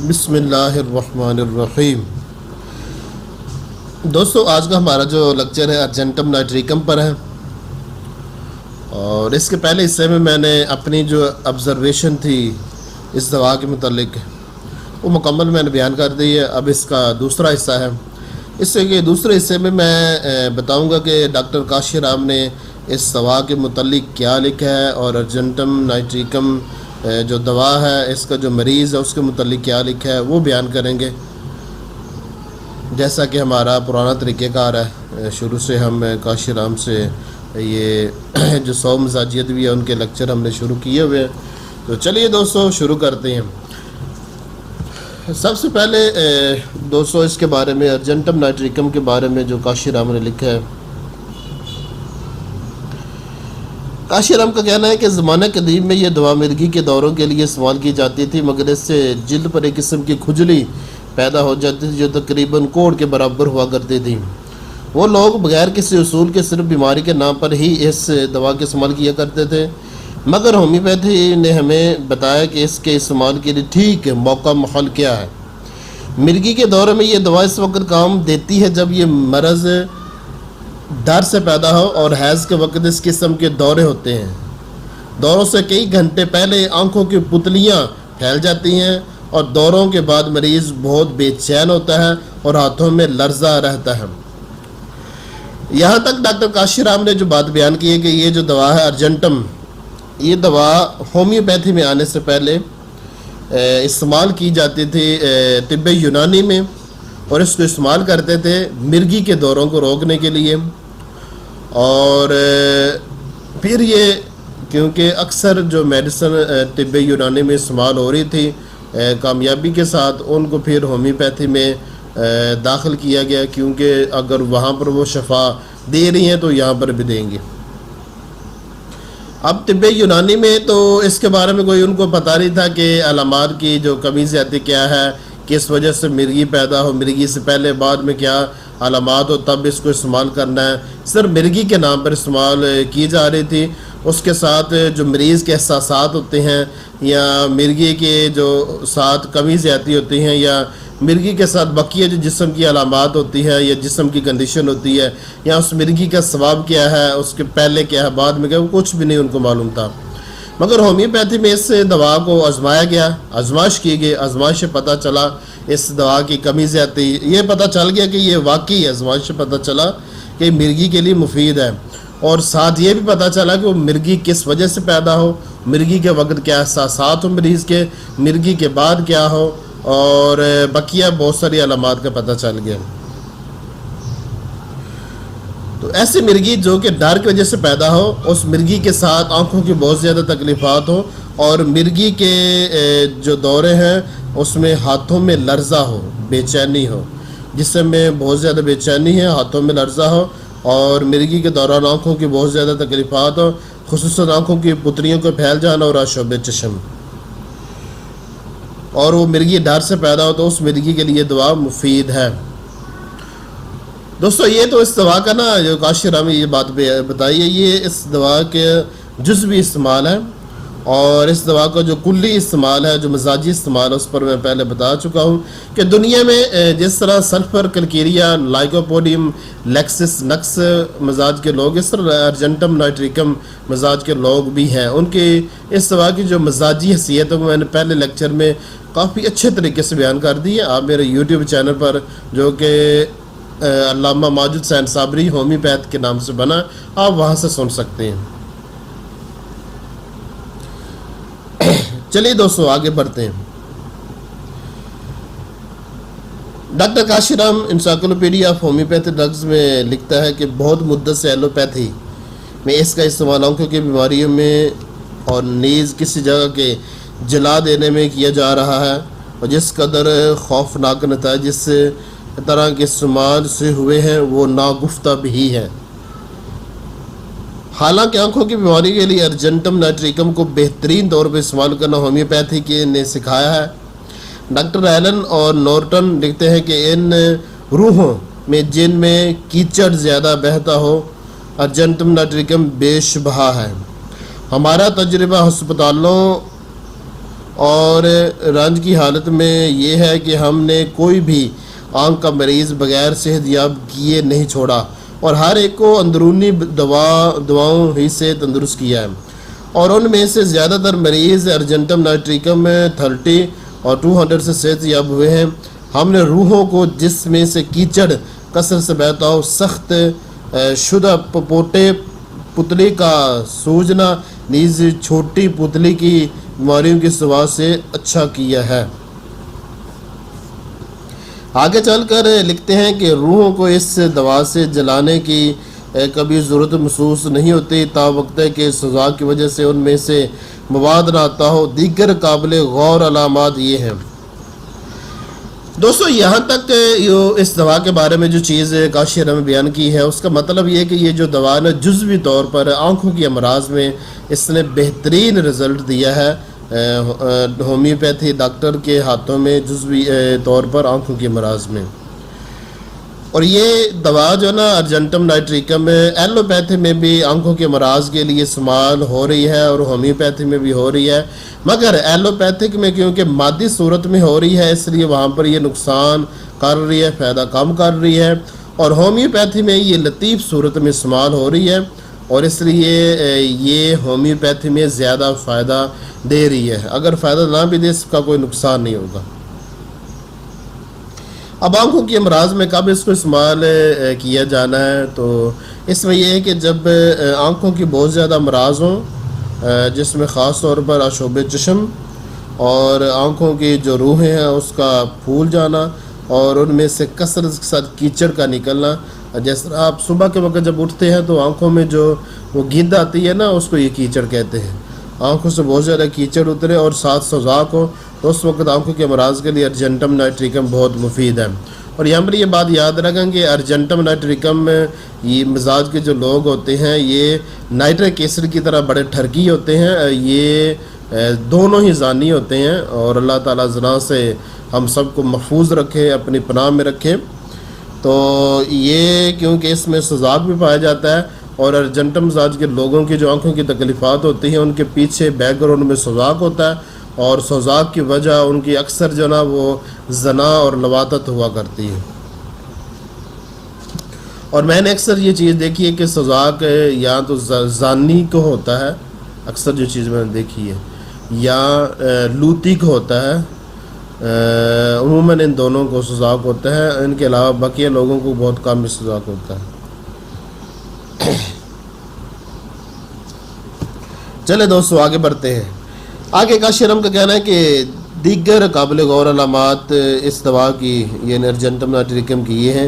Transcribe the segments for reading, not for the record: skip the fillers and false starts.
بسم اللہ الرحمن الرحیم۔ دوستو، آج کا ہمارا جو لیکچر ہے ارجنٹم نائٹریکم پر ہے، اور اس کے پہلے حصے میں نے اپنی جو آبزرویشن تھی اس دوا کے متعلق وہ مکمل میں نے بیان کر دی ہے۔ اب اس کا دوسرا حصہ ہے۔ اس سے کہ دوسرے حصے میں بتاؤں گا کہ ڈاکٹر کاشی رام نے اس دوا کے متعلق کیا لکھا ہے، اور ارجنٹم نائٹریکم جو دوا ہے اس کا جو مریض ہے اس کے متعلق کیا لکھا ہے وہ بیان کریں گے، جیسا کہ ہمارا پرانا طریقہ کار ہے۔ شروع سے ہم کاشی رام سے یہ جو 100 مزاجیت بھی ہے ان کے لیکچر ہم نے شروع کیے ہوئے ہیں۔ تو چلیے دوستو شروع کرتے ہیں۔ سب سے پہلے دوستو اس کے بارے میں ارجنٹم نائٹریکم کے بارے میں جو کاشی رام نے لکھا ہے، کاشی رام کا کہنا ہے کہ زمانہ قدیم میں یہ دوا مرگی کے دوروں کے لیے استعمال کی جاتی تھی، مگر اس سے جلد پر ایک قسم کی کھجلی پیدا ہو جاتی تھی جو تقریباً کوڑ کے برابر ہوا کرتی تھی۔ وہ لوگ بغیر کسی اصول کے صرف بیماری کے نام پر ہی اس دوا کے استعمال کیا کرتے تھے، مگر ہومیوپیتھی نے ہمیں بتایا کہ اس کے استعمال کے لیے ٹھیک موقع محل کیا ہے۔ مرگی کے دورے میں یہ دوا اس وقت کام دیتی ہے جب یہ مرض ڈر سے پیدا ہو اور حیض کے وقت اس قسم کے دورے ہوتے ہیں۔ دوروں سے کئی گھنٹے پہلے آنکھوں کی پتلیاں پھیل جاتی ہیں، اور دوروں کے بعد مریض بہت بے چین ہوتا ہے اور ہاتھوں میں لرزہ رہتا ہے۔ یہاں تک ڈاکٹر کاشی رام نے جو بات بیان کی ہے کہ یہ جو دوا ہے ارجنٹم، یہ دوا ہومیوپیتھی میں آنے سے پہلے استعمال کی جاتی تھی طب یونانی میں، اور اس کو استعمال کرتے تھے مرگی کے دوروں کو روکنے کے لیے۔ اور پھر یہ کیونکہ اکثر جو میڈیسن طب یونانی میں استعمال ہو رہی تھی کامیابی کے ساتھ، ان کو پھر ہومیوپیتھی میں داخل کیا گیا، کیونکہ اگر وہاں پر وہ شفا دے رہی ہیں تو یہاں پر بھی دیں گے۔ اب طب یونانی میں تو اس کے بارے میں کوئی ان کو پتہ نہیں تھا کہ علامات کی جو کمی زیادتی کیا ہے، کس وجہ سے مرگی پیدا ہو، مرگی سے پہلے بعد میں کیا علامات ہو، تب اس کو استعمال کرنا ہے۔ صرف مرگی کے نام پر استعمال کی جا رہی تھی۔ اس کے ساتھ جو مریض کے احساسات ہوتے ہیں، یا مرگی کے جو ساتھ کمی زیادتی ہوتی ہیں، یا مرگی کے ساتھ بقیہ جو جسم کی علامات ہوتی ہے یا جسم کی کنڈیشن ہوتی ہے، یا اس مرگی کا ثواب کیا ہے، اس کے پہلے کیا ہے بعد میں کیا، وہ کچھ بھی نہیں ان کو معلوم تھا۔ مگر ہومیوپیتھی میں اس دوا کو آزمایا گیا، آزمائش کی گئی، آزمائش سے پتہ چلا اس دوا کی کمی زیادتی، یہ پتہ چل گیا کہ یہ واقعی آزمائش سے پتہ چلا کہ مرگی کے لیے مفید ہے، اور ساتھ یہ بھی پتہ چلا کہ وہ مرگی کس وجہ سے پیدا ہو، مرگی کے وقت کیا احساسات ہو مریض کے، مرگی کے بعد کیا ہو، اور بقیہ بہت ساری علامات کا پتہ چل گیا۔ تو ایسی مرگی جو کہ ڈر کی وجہ سے پیدا ہو، اس مرگی کے ساتھ آنکھوں کی بہت زیادہ تکلیفات ہو، اور مرگی کے جو دورے ہیں اس میں ہاتھوں میں لرزہ ہو، بے چینی ہو، جسم میں بہت زیادہ بے چینی ہے، ہاتھوں میں لرزہ ہو، اور مرگی کے دوران آنکھوں کی بہت زیادہ تکلیفات ہو، خصوصاً آنکھوں کی پتلیوں کو پھیل جانا اور آشوب چشم، اور وہ مرگی ڈر سے پیدا ہو، تو اس مرگی کے لیے دوا مفید ہے۔ دوستو یہ تو اس دوا کا جو کاشی رام نے یہ بات بتائی ہے، یہ اس دوا کے جزوی استعمال ہے، اور اس دوا کا جو کلی استعمال ہے، جو مزاجی استعمال ہے، اس پر میں پہلے بتا چکا ہوں کہ دنیا میں جس طرح سلفر، کلکیریا، لائکوپوڈیم، لیکسس نکس مزاج کے لوگ، اس طرح ارجنٹم نائٹریکم مزاج کے لوگ بھی ہیں۔ ان کی اس دوا کی جو مزاجی حیثیت ہے وہ میں نے پہلے لیکچر میں کافی اچھے طریقے سے بیان کر دی ہے۔ آپ میرے یوٹیوب چینل پر جو کہ علامہ ماجد حسین صابری ہومیوپیتھ کے نام سے بنا، آپ وہاں سے سن سکتے ہیں۔ چلیے دوستو آگے بڑھتے ہیں۔ Doctor Kashi Ram encyclopedia of homeopathy drugs میں لکھتا ہے کہ بہت مدت سے ایلوپیتھی میں اس کا استعمال آنکھوں کی بیماریوں میں اور نیز کسی جگہ کے جلا دینے میں کیا جا رہا ہے، اور جس قدر خوفناک نتائج اس طرح کے استعمال سے ہوئے ہیں وہ ناگفتہ بھی ہے۔ حالانکہ آنکھوں کی بیماری کے لیے ارجنٹم نائٹریکم کو بہترین طور پر استعمال کرنا ہومیوپیتھی کے نے سکھایا ہے۔ ڈاکٹر ایلن اور نورٹن لکھتے ہیں کہ ان روحوں میں جن میں کیچڑ زیادہ بہتا ہو، ارجنٹم نائٹریکم بے شبہ ہے۔ ہمارا تجربہ ہسپتالوں اور رنج کی حالت میں یہ ہے کہ ہم نے کوئی بھی آنکھ کا مریض بغیر صحت یاب کیے نہیں چھوڑا اور ہر ایک کو اندرونی دواؤں ہی سے تندرست کیا ہے، اور ان میں سے زیادہ تر مریض ارجنٹم نائٹریکم 30 اور 200 سے صحت یاب ہوئے ہیں۔ ہم نے روحوں کو جس میں سے کیچڑ کثرت سے بہتا ہو، سخت شدہ پوٹے پتلی کا سوجنا نیز چھوٹی پتلی کی بیماریوں کی سوا سے اچھا کیا ہے۔ آگے چل کر لکھتے ہیں کہ روحوں کو اس دوا سے جلانے کی کبھی ضرورت محسوس نہیں ہوتی، تا وقت ہے کہ سزا کی وجہ سے ان میں سے مواد نہ آتا ہو۔ دیگر قابل غور علامات یہ ہیں۔ دوستو یہاں تک اس دوا کے بارے میں جو چیز کاشر میں بیان کی ہے، اس کا مطلب یہ ہے کہ یہ جو دوا ہے جزوی طور پر آنکھوں کی امراض میں اس نے بہترین رزلٹ دیا ہے۔ ہومیوپیتھی ڈاکٹر کے ہاتھوں میں جزوی طور پر آنکھوں کی امراض میں، اور یہ دوا جو نا ارجنٹم نائٹریکم ایلوپیتھی میں بھی آنکھوں کے امراض کے لیے استعمال ہو رہی ہے اور ہومیوپیتھی میں بھی ہو رہی ہے، مگر ایلوپیتھک میں کیونکہ مادی صورت میں ہو رہی ہے اس لیے وہاں پر یہ نقصان کر رہی ہے، فائدہ کم کر رہی ہے، اور ہومیوپیتھی میں یہ لطیف صورت میں استعمال ہو رہی ہے اور اس لیے یہ ہومیوپیتھی میں زیادہ فائدہ دے رہی ہے۔ اگر فائدہ نہ بھی دے اس کا کوئی نقصان نہیں ہوگا۔ اب آنکھوں کی امراض میں کب اس کو استعمال کیا جانا ہے، تو اس میں یہ ہے کہ جب آنکھوں کی بہت زیادہ امراض ہوں، جس میں خاص طور پر آشوب چشم اور آنکھوں کی جو روحیں ہیں اس کا پھول جانا اور ان میں سے کثرت کے ساتھ کیچڑ کا نکلنا۔ جس طرح آپ صبح کے وقت جب اٹھتے ہیں تو آنکھوں میں جو وہ گند آتی ہے نا اس کو یہ کیچڑ کہتے ہیں، آنکھوں سے بہت زیادہ کیچڑ اترے اور ساتھ سوزاک ہو تو اس وقت آنکھوں کے امراض کے لیے ارجنٹم نائٹریکم بہت مفید ہے۔ اور یہاں پر یہ بات یاد رکھیں کہ ارجنٹم نائٹریکم میں یہ مزاج کے جو لوگ ہوتے ہیں یہ نائٹرک ایسڈ کی طرح بڑے ٹھرکی ہوتے ہیں، یہ دونوں ہی زانی ہوتے ہیں، اور اللہ تعالیٰ زنا سے ہم سب کو محفوظ رکھے، اپنی پناہ میں رکھے۔ تو یہ کیونکہ اس میں سوزاک بھی پایا جاتا ہے اور ارجنٹم مزاج کے لوگوں کی جو آنکھوں کی تکلیفات ہوتی ہیں ان کے پیچھے بیک گراؤنڈ میں سوزاک ہوتا ہے، اور سوزاک کی وجہ ان کی اکثر جو نا وہ زنا اور لواطت ہوا کرتی ہے۔ اور میں نے اکثر یہ چیز دیکھی ہے کہ سوزاک یا تو زانی کو ہوتا ہے، اکثر جو چیز میں نے دیکھی ہے، یا لوتی کو ہوتا ہے، عموماً ان دونوں کو سوزاک ہوتا ہے، ان کے علاوہ بقیہ لوگوں کو بہت کم سوزاک ہوتا ہے۔ چلے دوستو آگے بڑھتے ہیں۔ آگے کا شرم کا کہنا ہے کہ دیگر قابل غور علامات اس دوا کی یعنی ارجنٹم نائٹریکم کی یہ ہیں: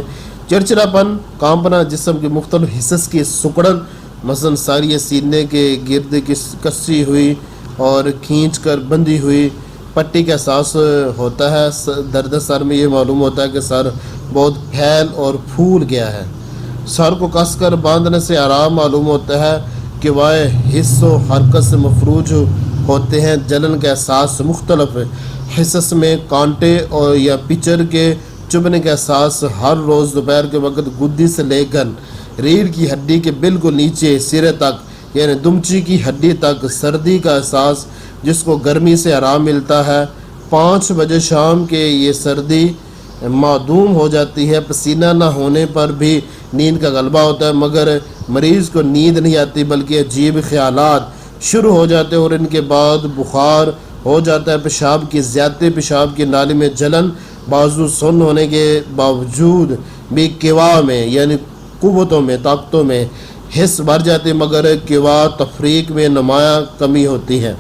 چرچرا پن، کانپنا، جسم کے مختلف حصص کی سکڑن، مثلا ساری سینے کے گرد کسی ہوئی اور کھینچ کر بندھی ہوئی پٹی کا احساس ہوتا ہے۔ درد سر میں یہ معلوم ہوتا ہے کہ سر بہت پھیل اور پھول گیا ہے۔ سر کو کس کر باندھنے سے آرام معلوم ہوتا ہے کہ وہ حص و حرکت سے مفروج ہوتے ہیں۔ جلن کا احساس مختلف حصص میں، کانٹے اور یا پچر کے چبھنے کا احساس ہر روز دوپہر کے وقت گدی سے لے کر ریڑھ کی ہڈی کے بالکل نیچے سرے تک یعنی دمچی کی ہڈی تک سردی کا احساس جس کو گرمی سے آرام ملتا ہے۔ 5 بجے شام کے یہ سردی معدوم ہو جاتی ہے۔ پسینہ نہ ہونے پر بھی نیند کا غلبہ ہوتا ہے، مگر مریض کو نیند نہیں آتی بلکہ عجیب خیالات شروع ہو جاتے ہیں اور ان کے بعد بخار ہو جاتا ہے۔ پیشاب کی زیادتی، پیشاب کی نالی میں جلن، بازو سن ہونے کے باوجود بھی کیوا میں یعنی قوتوں میں، طاقتوں میں حص بڑھ جاتی ہے، مگر کیوا تفریق میں نمایاں کمی ہوتی ہے۔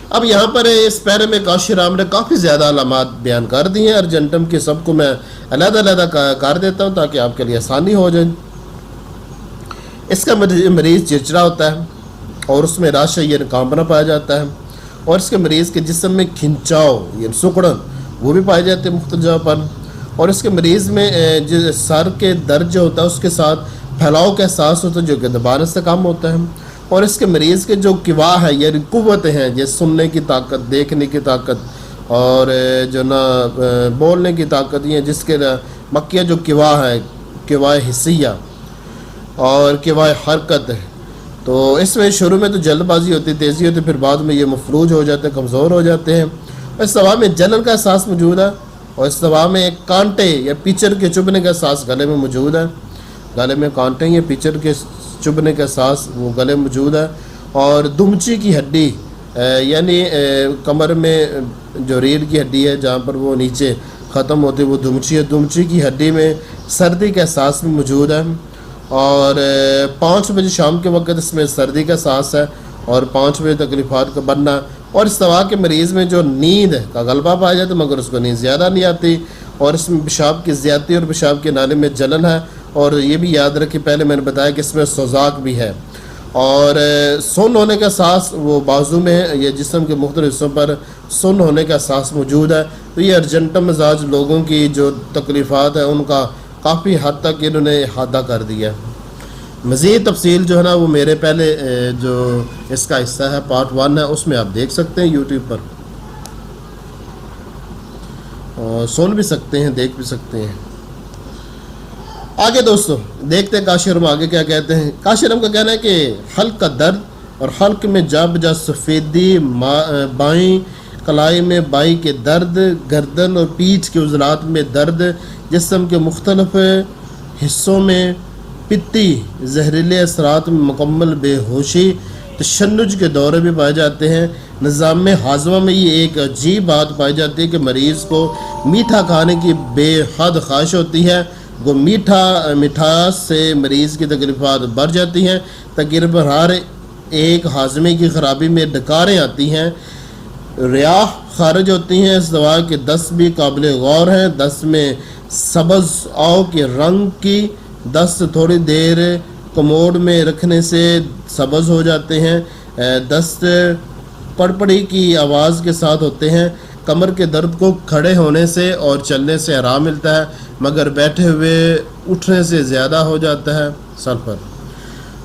اب یہاں پر اس پیرے میں کاشر عام نے کافی زیادہ علامات بیان کر دی ہیں ارجنٹم کی، سب کو میں علیحدہ علیحدہ کر دیتا ہوں تاکہ آپ کے لیے آسانی ہو جائے۔ اس کا مریض چرچرا ہوتا ہے اور اس میں راشا یعنی کانپنا پایا جاتا ہے، اور اس کے مریض کے جسم میں کھنچاؤ یعنی سکڑن وہ بھی پائے جاتے ہیں مختلف جگہ پر، اور اس کے مریض میں سر کے درد جو ہوتا ہے اس کے ساتھ پھیلاؤ کا احساس ہوتا ہے جو کہ دبانے سے کم ہوتا ہے، اور اس کے مریض کے جو کیوا ہے یعنی قوتیں ہیں جیسے سننے کی طاقت، دیکھنے کی طاقت اور جو نا بولنے کی طاقت، یہ جس کے مکیہ جو کیوا ہے، کیوا حسیہ اور کیوا حرکت تو اس میں شروع میں تو جلد بازی ہوتی، تیزی ہوتی، پھر بعد میں یہ مفلوج ہو جاتے ہیں، کمزور ہو جاتے ہیں. اس دوا میں جلن کا احساس موجود ہے، اور اس دوا میں کانٹے یا پیچر کے چبھنے کا احساس گلے میں موجود ہے. گلے میں کانٹے یا پیچر کے چبھنے کا احساس وہ گلے میں موجود ہے. اور دمچی کی ہڈی یعنی کمر میں جو ریڑھ کی ہڈی ہے جہاں پر وہ نیچے ختم ہوتی ہے وہ دمچی ہے، دمچی کی ہڈی میں سردی کا احساس بھی موجود ہے. اور 5 بجے شام کے وقت اس میں سردی کا احساس ہے، اور 5 بجے تکلیفات کا بڑھنا. اور اس دوا کے مریض میں جو نیند کا غلبہ پایا جاتا ہے مگر اس کو نیند زیادہ نہیں آتی، اور اس میں پیشاب کی زیادتی اور پیشاب کے نالے میں جلن ہے. اور یہ بھی یاد رکھیں، پہلے میں نے بتایا کہ اس میں سوزاک بھی ہے. اور سن ہونے کا احساس وہ بازو میں یا جسم کے مختلف حصوں پر سن ہونے کا احساس موجود ہے. تو یہ ارجنٹم مزاج لوگوں کی جو تکلیفات ہیں ان کا کافی حد تک انہوں نے احاطہ کر دیا. مزید تفصیل جو ہے نا وہ میرے پہلے جو اس کا حصہ ہے پارٹ 1 ہے اس میں آپ دیکھ سکتے ہیں یوٹیوب پر، اور سن بھی سکتے ہیں، دیکھ بھی سکتے ہیں. آگے دوستو دیکھتے ہیں کاشرم آگے کیا کہتے ہیں. کاشرم کا کہنا ہے کہ حلق کا درد اور حلق میں جا بجا سفیدی، بائیں کلائی میں بائی کے درد، گردن اور پیٹھ کے عضلات میں درد، جسم کے مختلف حصوں میں پتی، زہریلے اثرات میں مکمل بے ہوشی، تشنج کے دورے بھی پائے جاتے ہیں. نظام ہاضمہ میں یہ ایک عجیب بات پائی جاتی ہے کہ مریض کو میٹھا کھانے کی بے حد خواہش ہوتی ہے. وہ مٹھاس سے مریض کی تکلیفات بڑھ جاتی ہیں. تقریباً ہر ایک ہاضمے کی خرابی میں ڈکاریں آتی ہیں، ریاح خارج ہوتی ہیں. اس دوا کے دست بھی قابل غور ہیں. دست میں سبز آؤ کے رنگ کی دست تھوڑی دیر کموڈ میں رکھنے سے سبز ہو جاتے ہیں. دست پڑپڑی کی آواز کے ساتھ ہوتے ہیں. کمر کے درد کو کھڑے ہونے سے اور چلنے سے آرام ملتا ہے مگر بیٹھے ہوئے اٹھنے سے زیادہ ہو جاتا ہے. سلفر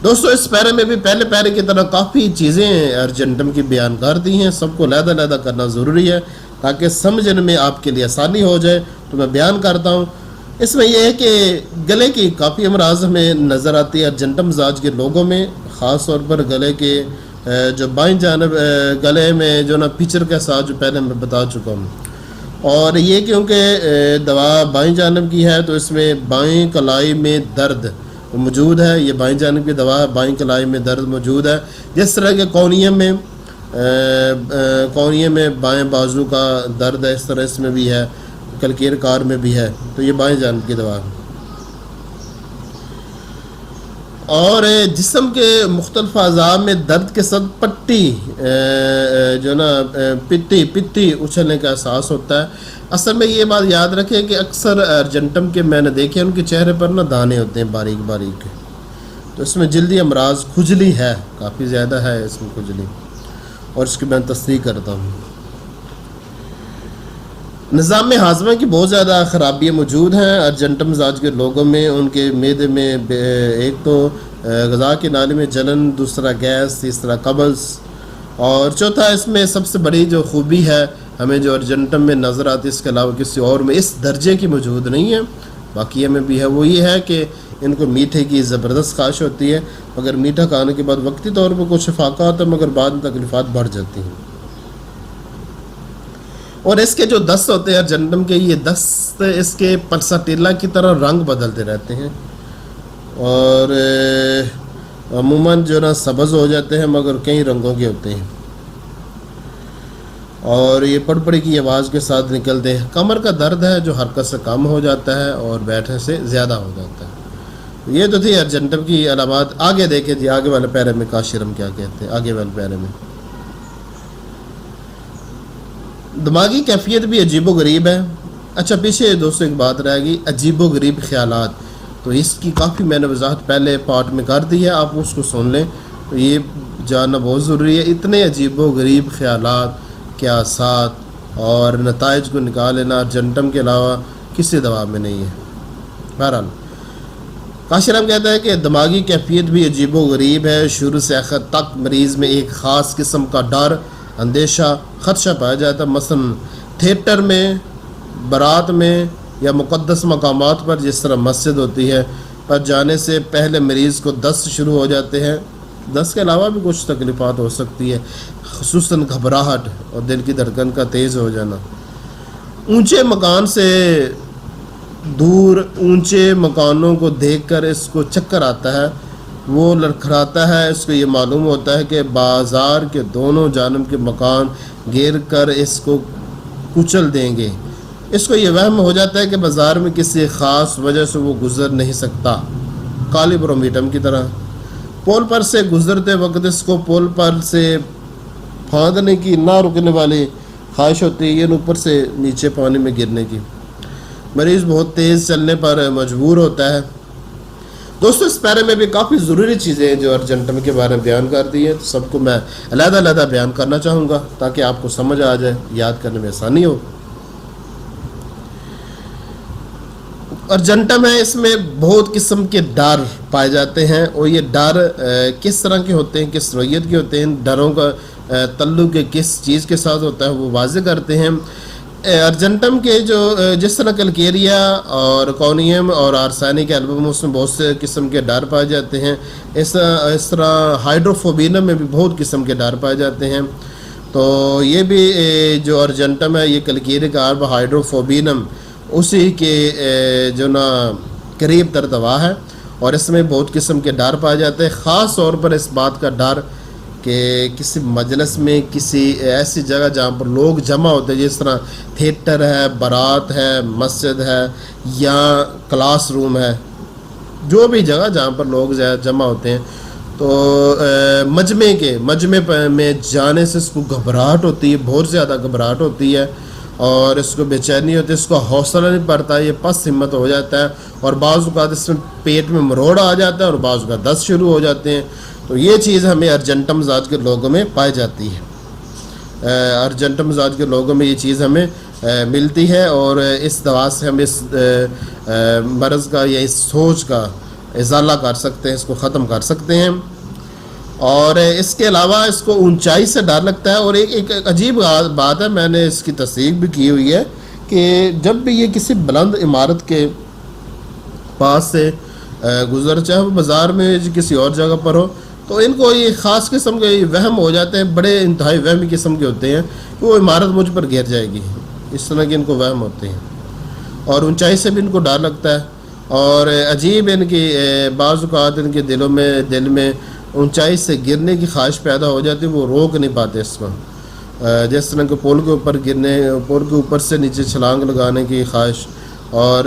دوستو اس پیرے میں بھی پہلے پیرے کی طرح کافی چیزیں ارجنٹم کی بیان کر دی ہیں. سب کو علیحدہ کرنا ضروری ہے تاکہ سمجھنے میں آپ کے لیے آسانی ہو جائے، تو میں بیان کرتا ہوں. اس میں یہ ہے کہ گلے کی کافی امراض ہمیں نظر آتی ہے ارجنٹم مزاج کے لوگوں میں، خاص طور پر گلے کے جو بائیں جانب گلے میں جو نا پیچر کے ساتھ جو پہلے میں بتا چکا ہوں. اور یہ کیونکہ دوا بائیں جانب کی ہے تو اس میں بائیں کلائی میں درد موجود ہے. یہ بائیں جانب کی دوا ہے، بائیں کلائی میں درد موجود ہے. جس طرح کے کونیم میں بائیں بازو کا درد ہے، اس طرح اس میں بھی ہے، کلکیر کار میں بھی ہے. تو یہ بائیں جانب کی دوا ہے. اور جسم کے مختلف اعضاء میں درد کے ساتھ پٹی جو نا پتی اچھلنے کا احساس ہوتا ہے. اصل میں یہ بات یاد رکھیں کہ اکثر ارجنٹم کے میں نے دیکھے ان کے چہرے پر نا دانے ہوتے ہیں باریک باریک. تو اس میں جلدی امراض، کھجلی ہے، کافی زیادہ ہے اس میں کھجلی، اور اس کی میں تصدیق کرتا ہوں. نظام ہاضمہ کی بہت زیادہ خرابیاں موجود ہیں ارجنٹم مزاج کے لوگوں میں. ان کے معدے میں ایک تو غذا کے نالے میں جلن، دوسرا گیس، تیسرا قبض، اور چوتھا اس میں سب سے بڑی جو خوبی ہے ہمیں جو ارجنٹم میں نظر آتی ہے اس کے علاوہ کسی اور میں اس درجے کی موجود نہیں ہے، باقی میں بھی ہے، وہ یہ ہے کہ ان کو میٹھے کی زبردست خواہش ہوتی ہے. مگر میٹھا کھانے کے بعد وقتی طور پر کچھ فاقہ ہوتا ہے مگر بعد میں تکلیفات بڑھ جاتی ہیں. اور اس کے جو دست ہوتے ہیں ارجنٹم کے، یہ دست اس کے پلساٹیلا کی طرح رنگ بدلتے رہتے ہیں اور عموماً جو نا سبز ہو جاتے ہیں مگر کئی رنگوں کے ہوتے ہیں. اور یہ پڑپڑی کی آواز کے ساتھ نکلتے ہیں. کمر کا درد ہے جو حرکت سے کم ہو جاتا ہے اور بیٹھنے سے زیادہ ہو جاتا ہے. یہ تو تھی ارجنٹم کی علامات. آگے دیکھیں جی آگے والے پیرے میں کاشرم کیا کہتے ہیں. آگے والے پیرے میں دماغی کیفیت بھی عجیب و غریب ہے. اچھا پیچھے دوستوں ایک بات رہے گی، عجیب و غریب خیالات. تو اس کی کافی میں نے وضاحت پہلے پارٹ میں کر دی ہے، آپ اس کو سن لیں، تو یہ جاننا بہت ضروری ہے. اتنے عجیب و غریب خیالات، قیاسات اور نتائج کو نکال لینا ارجنٹم کے علاوہ کسی دوا میں نہیں ہے. بہرحال کاشرم کہتا ہے کہ دماغی کیفیت بھی عجیب و غریب ہے. شروع سے آخر تک مریض میں ایک خاص قسم کا ڈر، اندیشہ، خدشہ پایا جاتا ہے. مثلا تھیٹر میں، بارات میں یا مقدس مقامات پر جس طرح مسجد ہوتی ہے پر جانے سے پہلے مریض کو دست شروع ہو جاتے ہیں. دست کے علاوہ بھی کچھ تکلیفات ہو سکتی ہے، خصوصاً گھبراہٹ اور دل کی دھڑکن کا تیز ہو جانا۔ اونچے مکان سے دور اونچے مکانوں کو دیکھ کر اس کو چکر آتا ہے، وہ لڑکھڑاتا ہے، اس کو یہ معلوم ہوتا ہے کہ بازار کے دونوں جانب کے مکان گر کر اس کو کچل دیں گے۔ اس کو یہ وہم ہو جاتا ہے کہ بازار میں کسی خاص وجہ سے وہ گزر نہیں سکتا، کالی برومیٹم کی طرح۔ پول پر سے گزرتے وقت اس کو پول پر سے پھاندنے کی نہ رکنے والی خواہش ہوتی ہے، یہ اوپر سے نیچے پانی میں گرنے کی۔ مریض بہت تیز چلنے پر مجبور ہوتا ہے۔ دوستو اس پیرے میں بھی کافی ضروری چیزیں ہیں جو ارجنٹم کے بارے میں بیان کر دی ہیں، تو سب کو میں علیحدہ علیحدہ بیان کرنا چاہوں گا تاکہ آپ کو سمجھ آ جائے، یاد کرنے میں آسانی ہو۔ ارجنٹم ہے، اس میں بہت قسم کے ڈر پائے جاتے ہیں، اور یہ ڈر کس طرح کے ہوتے ہیں، کس نوعیت کے ہوتے ہیں، ڈروں کا تعلق کس چیز کے ساتھ ہوتا ہے وہ واضح کرتے ہیں۔ ارجنٹم کے جو جس طرح کلکیریا اور کونیم اور آرسینک ایلبم، اس میں بہت سے قسم کے ڈر پائے جاتے ہیں۔ اس طرح ہائیڈروفوبینم میں بھی بہت قسم کے ڈر پائے جاتے ہیں۔ تو یہ بھی جو ارجنٹم ہے، یہ کلکیریا کا ہائیڈروفوبینم اسی کے جو نا قریب تر دوا ہے، اور اس میں بہت قسم کے ڈر پائے جاتے ہیں۔ خاص طور پر اس بات کا ڈر کہ کسی مجلس میں، کسی ایسی جگہ جہاں پر لوگ جمع ہوتے ہیں، جس طرح تھیٹر ہے، بارات ہے، مسجد ہے یا کلاس روم ہے، جو بھی جگہ جہاں پر لوگ جمع ہوتے ہیں، تو مجمع میں جانے سے اس کو گھبراہٹ ہوتی ہے، بہت زیادہ گھبراہٹ ہوتی ہے، اور اس کو بے چینی ہوتی ہے، اس کو حوصلہ نہیں پڑتا، یہ پس ہمت ہو جاتا ہے، اور بعض اوقات اس میں پیٹ میں مروڑ آ جاتا ہے، اور بعض اوقات دست شروع ہو جاتے ہیں۔ تو یہ چیز ہمیں ارجنٹم مزاج کے لوگوں میں پائی جاتی ہے، ارجنٹم مزاج کے لوگوں میں یہ چیز ہمیں ملتی ہے، اور اس دوا سے ہم اس مرض کا یا اس سوچ کا ازالہ کر سکتے ہیں، اس کو ختم کر سکتے ہیں۔ اور اس کے علاوہ اس کو اونچائی سے ڈر لگتا ہے، اور ایک عجیب بات ہے، میں نے اس کی تصدیق بھی کی ہوئی ہے کہ جب بھی یہ کسی بلند عمارت کے پاس سے گزر، چاہے وہ بازار میں کسی اور جگہ پر ہو، تو ان کو یہ خاص قسم کے وہم ہو جاتے ہیں، بڑے انتہائی وہمی قسم کے ہوتے ہیں کہ وہ عمارت مجھ پر گر جائے گی، اس طرح کے ان کو وہم ہوتے ہیں، اور اونچائی سے بھی ان کو ڈر لگتا ہے، اور عجیب ان کی بعض اوقات ان کے دل میں اونچائی سے گرنے کی خواہش پیدا ہو جاتی ہے، وہ روک نہیں پاتے اس کو، جس طرح کہ پول کے اوپر سے نیچے چھلانگ لگانے کی خواہش، اور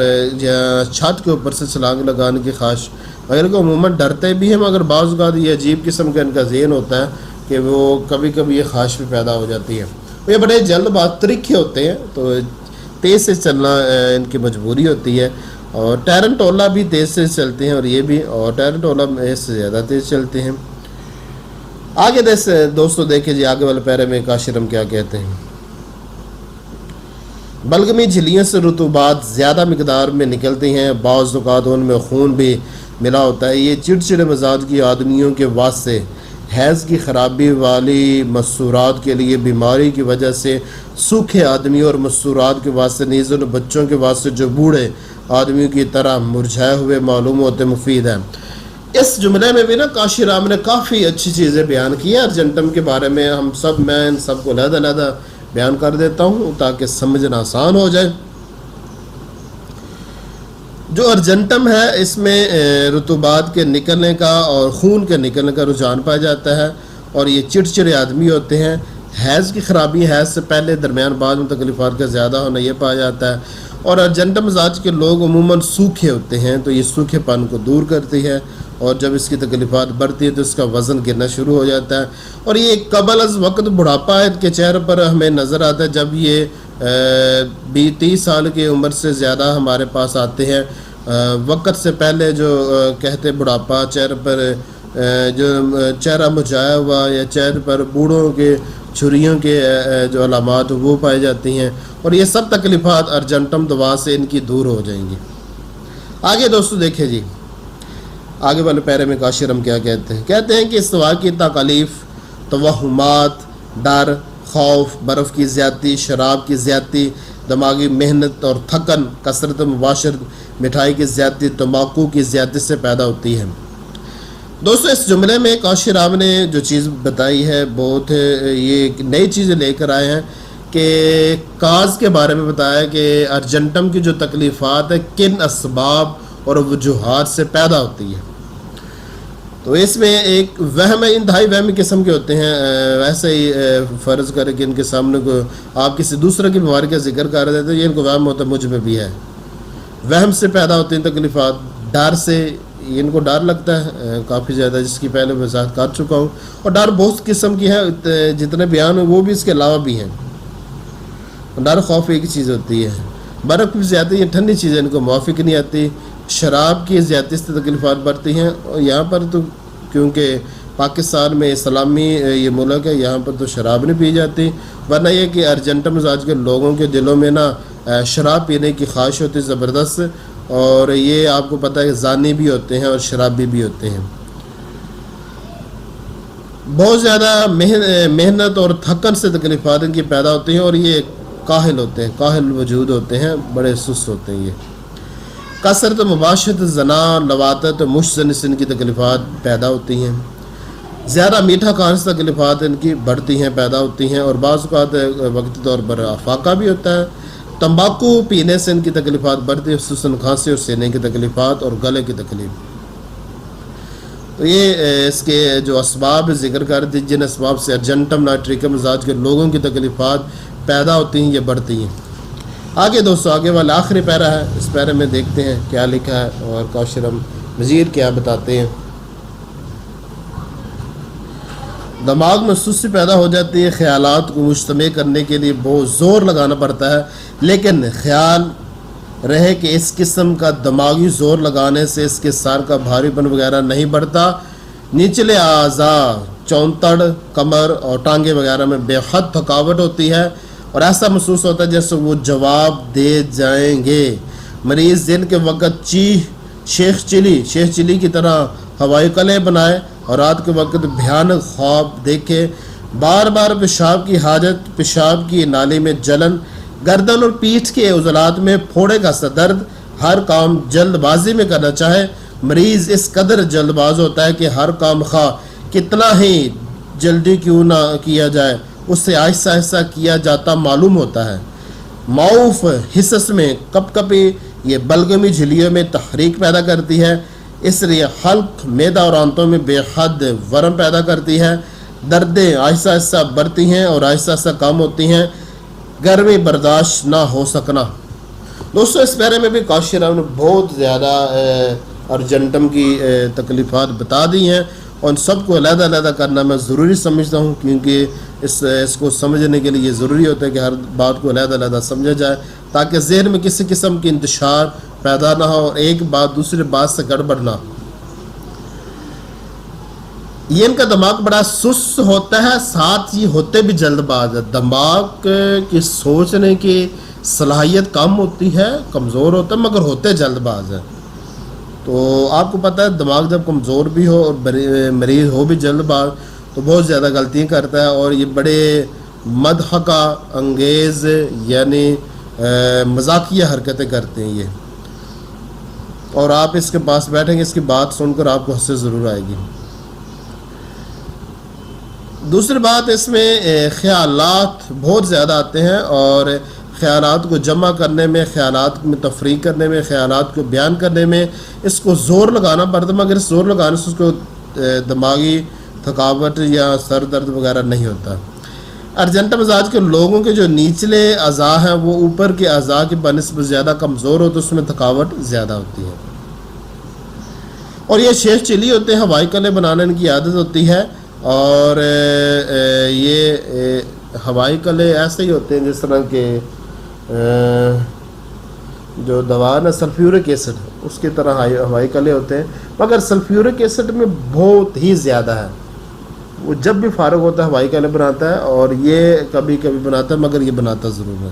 چھت کے اوپر سے چھلانگ لگانے کی خواہش، اگر کہ عموماً ڈرتے بھی ہیں، مگر بعض اوقات یہ عجیب قسم کا ان کا ذہن ہوتا ہے کہ وہ کبھی کبھی یہ خواہش بھی پیدا ہو جاتی ہے۔ یہ بڑے جلد باز ترکھے ہوتے ہیں، تو تیز سے چلنا ان کی مجبوری ہوتی ہے، اور ٹیرنٹولا بھی تیز سے چلتے ہیں، اور یہ بھی، اور ٹیرنٹولا میں اس سے زیادہ تیز چلتے ہیں۔ آگے دوستو دیکھیں جی، آگے والے پیرے میں کاشرم کیا کہتے ہیں۔ بلغمی جھلیوں سے رطوبات زیادہ مقدار میں نکلتی ہیں، بعض اوقات ان میں خون بھی ملا ہوتا ہے۔ یہ چڑچڑے مزاج کی آدمیوں کے واسطے، حیض کی خرابی والی مستورات کے لیے، بیماری کی وجہ سے سوکھے آدمیوں اور مستورات کے واسطے، نیز ان بچوں کے واسطے جو بوڑھے آدمیوں کی طرح مرجھائے ہوئے معلوم ہوتے، مفید ہیں۔ اس جملے میں بھی نا کاشی رام نے کافی اچھی چیزیں بیان کی ہیں ارجنٹم کے بارے میں، میں ان سب کو علیحدہ بیان کر دیتا ہوں تاکہ سمجھنا آسان ہو جائے۔ جو ارجنٹم ہے، اس میں رطوبات کے نکلنے کا اور خون کے نکلنے کا رجحان پایا جاتا ہے، اور یہ چڑچڑے آدمی ہوتے ہیں۔ حیض کی خرابی، حیض سے پہلے، درمیان، بعد میں تکلیفات کا زیادہ ہونا یہ پایا جاتا ہے، اور ارجنٹم مزاج کے لوگ عموماً سوکھے ہوتے ہیں، تو یہ سوکھے پن کو دور کرتی ہے، اور جب اس کی تکلیفات بڑھتی ہے تو اس کا وزن گرنا شروع ہو جاتا ہے، اور یہ قبل از وقت بڑھاپا کے چہرے پر ہمیں نظر آتا ہے۔ جب یہ 30 سال کی عمر سے زیادہ ہمارے پاس آتے ہیں، وقت سے پہلے جو کہتے بڑھاپا، چہرے پر جو چہرہ مجھایا ہوا، یا چہرے پر بوڑھوں کے چھریوں کے جو علامات وہ پائی جاتی ہیں، اور یہ سب تکلیفات ارجنٹم دوا سے ان کی دور ہو جائیں گی۔ آگے دوستو دیکھیں جی، آگے والے پیرے میں کاشرم کیا کہتے ہیں کہ اس دوا کی تکالیف، توہمات، ڈر، خوف، برف کی زیادتی، شراب کی زیادتی، دماغی محنت اور تھکن، کثرت مباشرت، مٹھائی کی زیادتی، تمباکو کی زیادتی سے پیدا ہوتی ہے۔ دوستو اس جملے میں کاشر آپ نے جو چیز بتائی ہے بہت یہ نئی چیزیں لے کر آئے ہیں کہ کاز کے بارے میں بتایا کہ ارجنٹم کی جو تکلیفات ہے کن اسباب اور وجوہات سے پیدا ہوتی ہے. تو اس میں ایک وہم ہے، انتہائی وہمی قسم کے ہوتے ہیں. ویسے ہی فرض کرے کہ ان کے سامنے کو آپ کسی دوسرے کی بیماری کا ذکر کر رہے تھے، یہ ان کو وہم ہوتا ہے مجھ میں بھی ہے. وہم سے پیدا ہوتی ہیں تکلیفات، ڈر سے، ان کو ڈر لگتا ہے کافی زیادہ، جس کی پہلے وضاحت کر چکا ہوں. اور ڈر بہت قسم کی ہے، جتنے بیان ہیں وہ بھی اس کے علاوہ بھی ہیں. ڈر خوف ایک چیز ہوتی ہے. برف کی زیادتی، یہ ٹھنڈی چیزیں ان کو موافق نہیں آتی. شراب کی زیادتی سے تکلیفات بڑھتی ہیں، اور یہاں پر تو کیونکہ پاکستان میں اسلامی یہ ملک ہے، یہاں پر تو شراب نہیں پی جاتی. ورنہ یہ کہ ارجنٹم مزاج کے لوگوں کے دلوں میں نا شراب پینے کی خواہش ہوتی ہے زبردست، اور یہ آپ کو پتہ ہے کہ زانی بھی ہوتے ہیں اور شرابی بھی ہوتے ہیں. بہت زیادہ محنت اور تھکن سے تکلیفات ان کی پیدا ہوتی ہیں، اور یہ کاہل ہوتے ہیں، کاہل وجود ہوتے ہیں، بڑے سست ہوتے ہیں. یہ کثرت مباشرت، زنا، لواطت، مشزن سے ان کی تکلیفات پیدا ہوتی ہیں. زیادہ میٹھا کھانے سے تکلیفات ان کی بڑھتی ہیں، پیدا ہوتی ہیں، اور بعض اوقات وقتی طور پر افاقہ بھی ہوتا ہے. تمباکو پینے سے ان کی تکلیفات بڑھتی ہیں، خصوصاً کھانسی اور سینے کی تکلیفات اور گلے کی تکلیف. تو یہ اس کے جو اسباب ذکر کر دی، جن اسباب سے ارجنٹم نائٹریکم مزاج کے لوگوں کی تکلیفات پیدا ہوتی ہیں، یہ بڑھتی ہیں. آگے دوستو، آگے والا آخری پیرا ہے، اس پیرے میں دیکھتے ہیں کیا لکھا ہے اور کاشر ہم مزید کیا بتاتے ہیں. دماغ میں سستی پیدا ہو جاتی ہے، خیالات کو مجتمع کرنے کے لیے بہت زور لگانا پڑتا ہے، لیکن خیال رہے کہ اس قسم کا دماغی زور لگانے سے اس کے سر کا بھاری پن وغیرہ نہیں بڑھتا. نچلے اعضاء، چونتڑ، کمر اور ٹانگیں وغیرہ میں بے حد تھکاوٹ ہوتی ہے، اور ایسا محسوس ہوتا ہے جیسے وہ جواب دے جائیں گے. مریض دن کے وقت شیخ چلی کی طرح ہوائی قلعے بنائے، اور رات کے وقت بھیانک خواب دیکھے. بار بار پیشاب کی حاجت، پیشاب کی نالی میں جلن، گردن اور پیٹھ کے عضلات میں پھوڑے کا سا درد، ہر کام جلد بازی میں کرنا چاہے. مریض اس قدر جلد باز ہوتا ہے کہ ہر کام خواہ کتنا ہی جلدی کیوں نہ کیا جائے، اس سے آہستہ آہستہ کیا جاتا معلوم ہوتا ہے. معوف حصص میں کپ کپی یہ بلغمی جھلیوں میں تحریک پیدا کرتی ہے، اس لیے حلق، معدہ اور آنتوں میں بے حد ورم پیدا کرتی ہے. دردیں آہستہ آہستہ بڑھتی ہیں اور آہستہ آہستہ کم ہوتی ہیں. گرمی برداشت نہ ہو سکنا. دوستو اس پیرے میں بھی کاشر نے بہت زیادہ ارجنٹم کی تکلیفات بتا دی ہیں، اور ان سب کو علیحدہ علیحدہ کرنا میں ضروری سمجھتا ہوں، کیونکہ اس کو سمجھنے کے لیے یہ ضروری ہوتا ہے کہ ہر بات کو علیحدہ علیحدہ سمجھا جائے، تاکہ ذہن میں کسی قسم کی انتشار پیدا نہ ہو اور ایک بات دوسری بات سے گڑبڑ نہ. یہ ان کا دماغ بڑا سست ہوتا ہے، ساتھ ہی ہوتے بھی جلد باز ہے. دماغ کی سوچنے کی صلاحیت کم ہوتی ہے، کمزور ہوتا ہے، مگر ہوتے جلد باز ہے. تو آپ کو پتہ ہے دماغ جب کمزور بھی ہو اور مریض ہو بھی جلد باز تو بہت زیادہ غلطیاں کرتا ہے، اور یہ بڑے مضحکہ انگیز یعنی مذاقیہ حرکتیں کرتے ہیں یہ. اور آپ اس کے پاس بیٹھیں گے، اس کی بات سن کر آپ کو ہنسی ضرور آئے گی. دوسری بات، اس میں خیالات بہت زیادہ آتے ہیں، اور خیالات کو جمع کرنے میں، خیالات میں تفریق کرنے میں، خیالات کو بیان کرنے میں اس کو زور لگانا پڑتا ہے، مگر اس زور لگانے سے اس کو دماغی تھکاوٹ یا سر درد وغیرہ نہیں ہوتا. ارجنٹم مزاج کے لوگوں کے جو نچلے اعضاء ہیں وہ اوپر کے اعضاء کی بنسبت زیادہ کمزور ہوتے، اس میں تھکاوٹ زیادہ ہوتی ہے. اور یہ شیخ چلی ہوتے ہیں، ہوائی قلعے بنانے کی عادت ہوتی ہے، اور یہ ہوائی قلعے ایسے ہی ہوتے ہیں جس طرح کے جو دوا نا سلفیورک ایسڈ، اس کی طرح ہوائی قلعے ہوتے ہیں، مگر سلفیورک ایسڈ میں بہت ہی زیادہ ہے. وہ جب بھی فارغ ہوتا ہے ہوائی قلعے بناتا ہے، اور یہ کبھی کبھی بناتا ہے، مگر یہ بناتا ضرور ہے.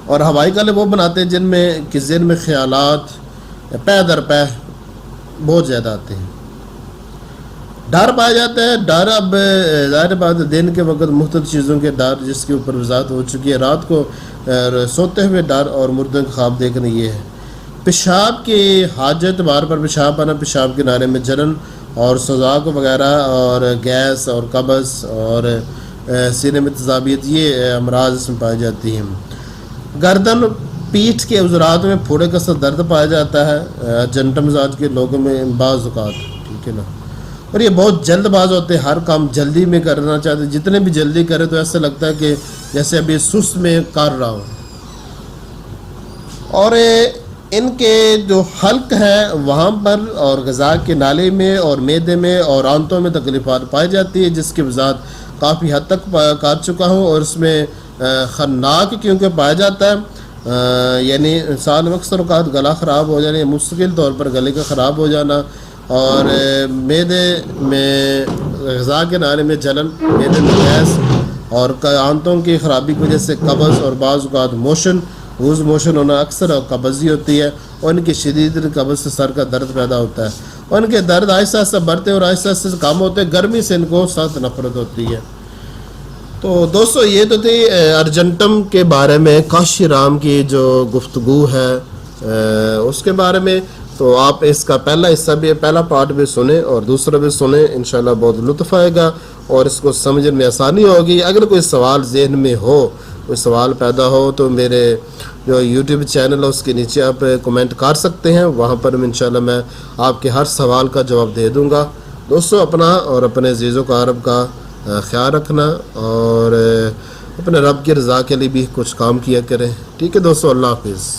اور ہوائی قلعے وہ بناتے ہیں جن میں کہ ذہن میں خیالات پے در پے بہت زیادہ آتے ہیں. ڈر پایا جاتا ہے. ڈر اب ظاہر بات دن کے وقت مختلف چیزوں کے ڈر جس کے اوپر وضاحت ہو چکی ہے، رات کو سوتے ہوئے ڈر اور مردوں کا خواب دیکھنا یہ ہے. پیشاب کی حاجت، بار بار پیشاب آنا، پیشاب کے نالے میں جلن اور سوزاک وغیرہ، اور گیس اور قبض اور سینے میں تذابیت، یہ امراض اس میں پائی جاتی ہیں۔ گردن پیٹھ کے عضلات میں پھوڑے کا سا درد پایا جاتا ہے جنٹم مزاج کے لوگوں میں بعض اوقات، ٹھیک ہے نا، اور یہ بہت جلد باز ہوتے ہیں، ہر کام جلدی میں کرنا چاہتے ہیں، جتنے بھی جلدی کرے تو ایسا لگتا ہے کہ جیسے ابھی سست میں کر رہا ہوں۔ اور ان کے جو حلق ہے وہاں پر اور غذا کے نالے میں اور معدے میں اور آنتوں میں تکلیفات پائی جاتی ہے، جس کی وضاحت کافی حد تک کر چکا ہوں، اور اس میں خناق کیونکہ پایا جاتا ہے، یعنی سال میں اکثر اوقات گلا خراب ہو جانا، مستقل طور پر گلے کا خراب ہو جانا، اور معدے میں غذا کے نالے میں جلن، معدے میں گیس اور آنتوں کی خرابی کی وجہ سے قبض، اور بعض اوقات لوز موشن ہونا، اکثر قبضی ہوتی ہے، اور ان کی شدید قبض سے سر کا درد پیدا ہوتا ہے، اور ان کے درد آہستہ آہستہ بڑھتے اور آہستہ آہستہ کم ہوتے ہیں، گرمی سے ان کو سخت نفرت ہوتی ہے۔ تو دوستو یہ تو تھی ارجنٹم کے بارے میں کاشی رام کی جو گفتگو ہے اس کے بارے میں۔ تو آپ اس کا پہلا حصہ بھی، پہلا پارٹ بھی سنیں اور دوسرا بھی سنیں، انشاءاللہ بہت لطف آئے گا اور اس کو سمجھنے میں آسانی ہوگی۔ اگر کوئی سوال ذہن میں ہو، کوئی سوال پیدا ہو، تو میرے جو یوٹیوب چینل ہے اس کے نیچے آپ کمنٹ کر سکتے ہیں، وہاں پر انشاءاللہ میں آپ کے ہر سوال کا جواب دے دوں گا۔ دوستو اپنا اور اپنے عزیز و اقارب کا خیال رکھنا، اور اپنے رب کی رضا کے لیے بھی کچھ کام کیا کریں، ٹھیک ہے دوستو، اللہ حافظ۔